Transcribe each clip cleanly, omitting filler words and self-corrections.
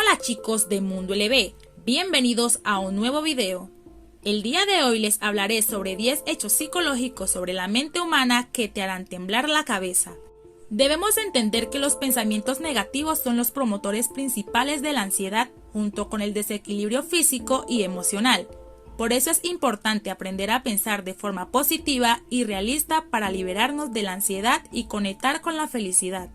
Hola chicos de Mundo LB, bienvenidos a un nuevo video. El día de hoy les hablaré sobre 10 hechos psicológicos sobre la mente humana que te harán temblar la cabeza. Debemos entender que los pensamientos negativos son los promotores principales de la ansiedad junto con el desequilibrio físico y emocional. Por eso es importante aprender a pensar de forma positiva y realista para liberarnos de la ansiedad y conectar con la felicidad.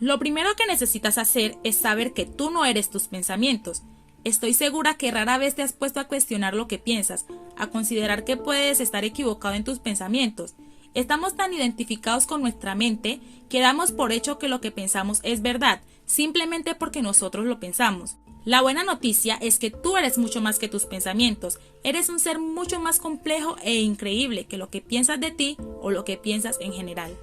Lo primero que necesitas hacer es saber que tú no eres tus pensamientos. Estoy segura que rara vez te has puesto a cuestionar lo que piensas, a considerar que puedes estar equivocado en tus pensamientos. Estamos tan identificados con nuestra mente que damos por hecho que lo que pensamos es verdad, simplemente porque nosotros lo pensamos. La buena noticia es que tú eres mucho más que tus pensamientos, eres un ser mucho más complejo e increíble que lo que piensas de ti o lo que piensas en general.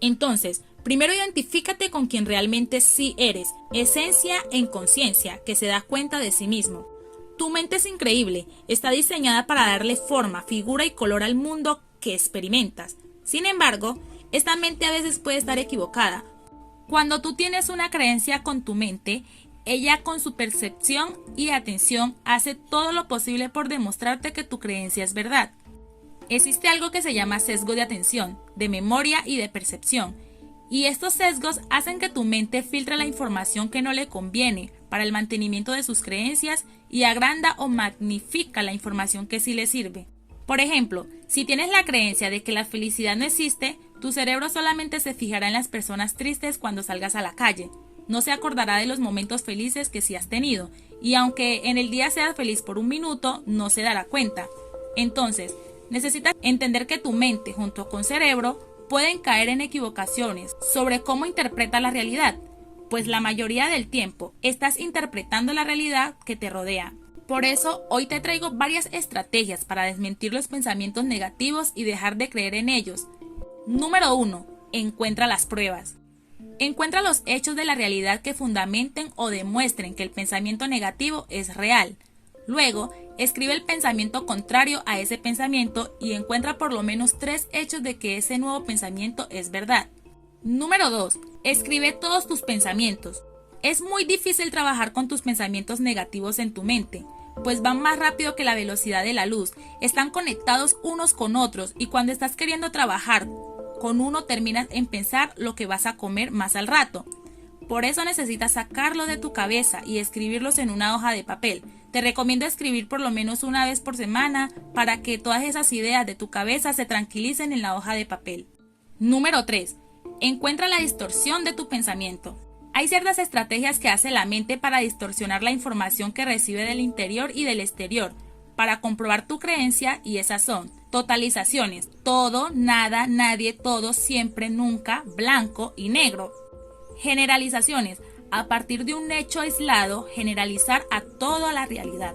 Entonces, primero identifícate con quien realmente sí eres, esencia en conciencia que se da cuenta de sí mismo. Tu mente es increíble, está diseñada para darle forma, figura y color al mundo que experimentas. Sin embargo, esta mente a veces puede estar equivocada. Cuando tú tienes una creencia con tu mente, ella con su percepción y atención hace todo lo posible por demostrarte que tu creencia es verdad. Existe algo que se llama sesgo de atención, de memoria y de percepción, y estos sesgos hacen que tu mente filtre la información que no le conviene para el mantenimiento de sus creencias y agranda o magnifica la información que sí le sirve. Por ejemplo, si tienes la creencia de que la felicidad no existe, tu cerebro solamente se fijará en las personas tristes cuando salgas a la calle. No se acordará de los momentos felices que sí has tenido, y aunque en el día seas feliz por un minuto, no se dará cuenta. Entonces, necesitas entender que tu mente junto con cerebro pueden caer en equivocaciones sobre cómo interpreta la realidad, pues la mayoría del tiempo estás interpretando la realidad que te rodea. Por eso hoy te traigo varias estrategias para desmentir los pensamientos negativos y dejar de creer en ellos. Número 1. Encuentra las pruebas. Encuentra los hechos de la realidad que fundamenten o demuestren que el pensamiento negativo es real. Luego, escribe el pensamiento contrario a ese pensamiento y encuentra por lo menos 3 hechos de que ese nuevo pensamiento es verdad. Número 2. Escribe todos tus pensamientos. Es muy difícil trabajar con tus pensamientos negativos en tu mente, pues van más rápido que la velocidad de la luz, están conectados unos con otros y cuando estás queriendo trabajar con uno terminas en pensar lo que vas a comer más al rato. Por eso necesitas sacarlo de tu cabeza y escribirlos en una hoja de papel. Te recomiendo escribir por lo menos una vez por semana para que todas esas ideas de tu cabeza se tranquilicen en la hoja de papel. Número 3. Encuentra la distorsión de tu pensamiento. Hay ciertas estrategias que hace la mente para distorsionar la información que recibe del interior y del exterior, para comprobar tu creencia, y esas son: totalizaciones, todo, nada, nadie, todo, siempre, nunca, blanco y negro. Generalizaciones, a partir de un hecho aislado, generalizar a toda la realidad.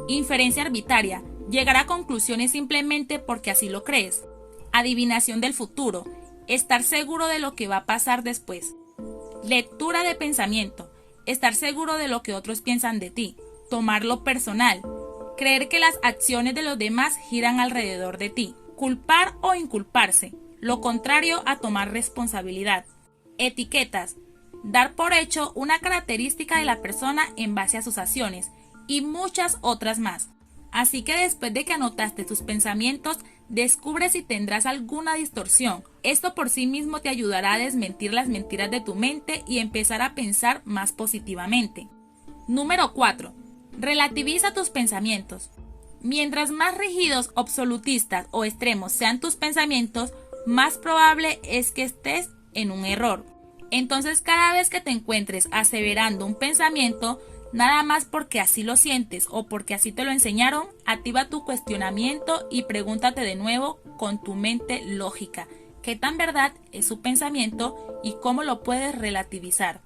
Inferencia arbitraria, llegar a conclusiones simplemente porque así lo crees. Adivinación del futuro, estar seguro de lo que va a pasar después. Lectura de pensamiento, estar seguro de lo que otros piensan de ti. Tomarlo personal, creer que las acciones de los demás giran alrededor de ti. Culpar o inculparse, lo contrario a tomar responsabilidad. Etiquetas, dar por hecho una característica de la persona en base a sus acciones, y muchas otras más. Así que después de que anotaste tus pensamientos, descubre si tendrás alguna distorsión. Esto por sí mismo te ayudará a desmentir las mentiras de tu mente y empezar a pensar más positivamente. Número 4. Relativiza tus pensamientos. Mientras más rígidos, absolutistas o extremos sean tus pensamientos, más probable es que estés en un error. Entonces, cada vez que te encuentres aseverando un pensamiento, nada más porque así lo sientes o porque así te lo enseñaron, activa tu cuestionamiento y pregúntate de nuevo con tu mente lógica, ¿qué tan verdad es su pensamiento y cómo lo puedes relativizar?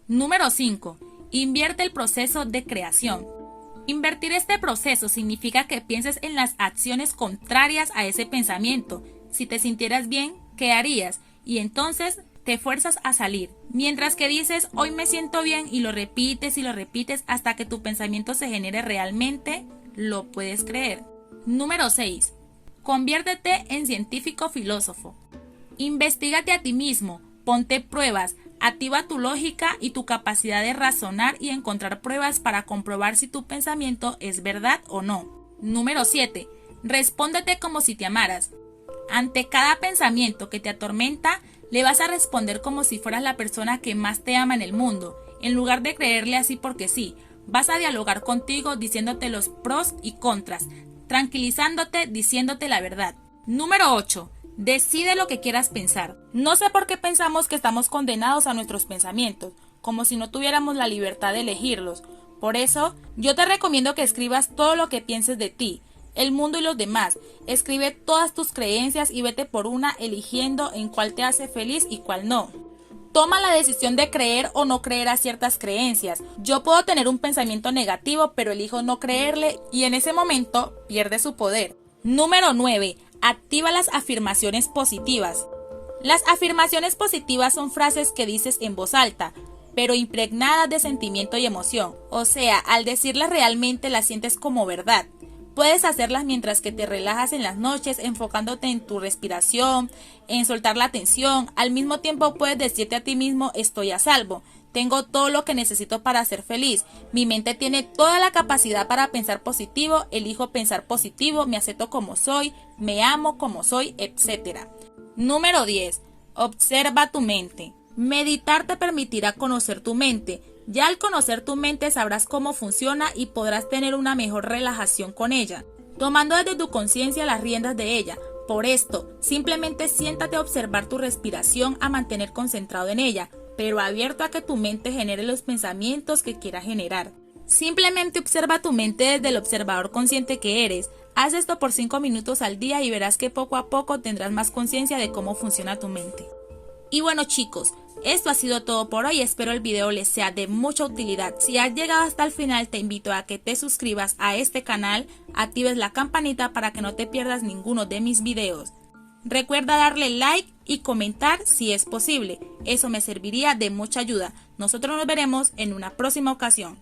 Número 5. Invierte el proceso de creación. Invertir este proceso significa que pienses en las acciones contrarias a ese pensamiento. Si te sintieras bien, ¿qué harías? Y entonces te fuerzas a salir. Mientras que dices, hoy me siento bien, y lo repites hasta que tu pensamiento se genere realmente, lo puedes creer. Número 6. Conviértete en científico filósofo. Investígate a ti mismo, ponte pruebas, Activa tu lógica y tu capacidad de razonar y encontrar pruebas para comprobar si tu pensamiento es verdad o no. Número 7. Respóndete como si te amaras. Ante cada pensamiento que te atormenta, le vas a responder como si fueras la persona que más te ama en el mundo. En lugar de creerle así porque sí, vas a dialogar contigo diciéndote los pros y contras, tranquilizándote, diciéndote la verdad. Número 8. Decide lo que quieras pensar. No sé por qué pensamos que estamos condenados a nuestros pensamientos, como si no tuviéramos la libertad de elegirlos. Por eso, yo te recomiendo que escribas todo lo que pienses de ti, el mundo y los demás. Escribe todas tus creencias y vete por una eligiendo en cuál te hace feliz y cuál no. Toma la decisión de creer o no creer a ciertas creencias. Yo puedo tener un pensamiento negativo, pero elijo no creerle y en ese momento pierde su poder. Número 9. Activa las afirmaciones positivas. Las afirmaciones positivas son frases que dices en voz alta, pero impregnadas de sentimiento y emoción. O sea, al decirlas realmente las sientes como verdad. Puedes hacerlas mientras que te relajas en las noches, enfocándote en tu respiración, en soltar la tensión. Al mismo tiempo puedes decirte a ti mismo: estoy a salvo, tengo todo lo que necesito para ser feliz, mi mente tiene toda la capacidad para pensar positivo, elijo pensar positivo, me acepto como soy, me amo como soy, etc. Número 10. Observa tu mente. Meditar te permitirá conocer tu mente. Ya al conocer tu mente sabrás cómo funciona y podrás tener una mejor relajación con ella, tomando desde tu conciencia las riendas de ella. Por esto, simplemente siéntate a observar tu respiración, a mantener concentrado en ella, pero abierto a que tu mente genere los pensamientos que quiera generar. Simplemente observa tu mente desde el observador consciente que eres. Haz esto por 5 minutos al día y verás que poco a poco tendrás más conciencia de cómo funciona tu mente. Y bueno chicos, esto ha sido todo por hoy, espero el video les sea de mucha utilidad. Si has llegado hasta el final te invito a que te suscribas a este canal, actives la campanita para que no te pierdas ninguno de mis videos. Recuerda darle like y comentar si es posible, eso me serviría de mucha ayuda. Nosotros nos veremos en una próxima ocasión.